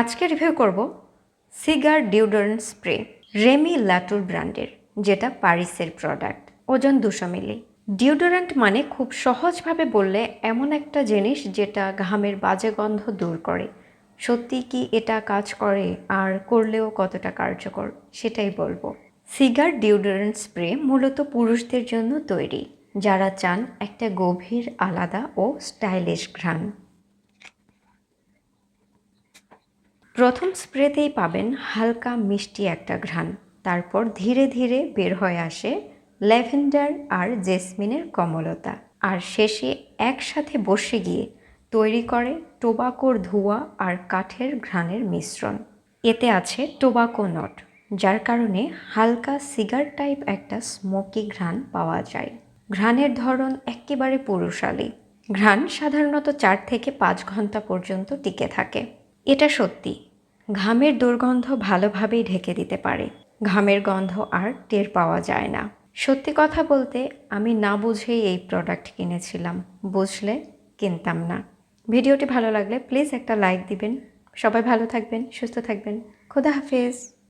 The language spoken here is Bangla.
আজকে রিভিউ করব cigar deodorant spray Remi Latur ব্র্যান্ডের, যেটা প্যারিসের প্রোডাক্ট। ওজন 200 মিলি। ডিওডোরেন্ট মানে খুব সহজভাবে বললে এমন একটা জিনিস যেটা ঘামের বাজে গন্ধ দূর করে। সত্যি কি এটা কাজ করে, আর করলেও কতটা কার্যকর সেটাই বলবো। সিগার ডিওডোরেন্ট স্প্রে মূলত পুরুষদের জন্য তৈরি, যারা চান একটা গভীর, আলাদা ও স্টাইলিশ ঘ্রাণ। প্রথম স্প্রেতেই পাবেন হালকা মিষ্টি একটা ঘ্রাণ, তারপর ধীরে ধীরে বের হয়ে আসে ল্যাভেন্ডার আর জেসমিনের কমলতা, আর শেষে একসাথে বসে গিয়ে তৈরি করে টোবাকোর ধোঁয়া আর কাঠের ঘ্রাণের মিশ্রণ। এতে আছে টোবাকো নোট, যার কারণে হালকা সিগার টাইপ একটা স্মোকি ঘ্রাণ পাওয়া যায়। ঘ্রাণের ধরন একেবারে পুরুষালী। ঘ্রাণ সাধারণত 4 থেকে 5 ঘন্টা পর্যন্ত টিকে থাকে। এটা সত্যি, ঘামের দুর্গন্ধ ভালোভাবেই ঢেকে দিতে পারে। ঘামের গন্ধ আর টের পাওয়া যায় না। সত্যি কথা বলতে, আমি না বুঝেই এই প্রোডাক্ট কিনেছিলাম, বুঝলে কিনতাম না। ভিডিওটি ভালো লাগলে প্লিজ একটা লাইক দিবেন। সবাই ভালো থাকবেন, সুস্থ থাকবেন। খোদা হাফেজ।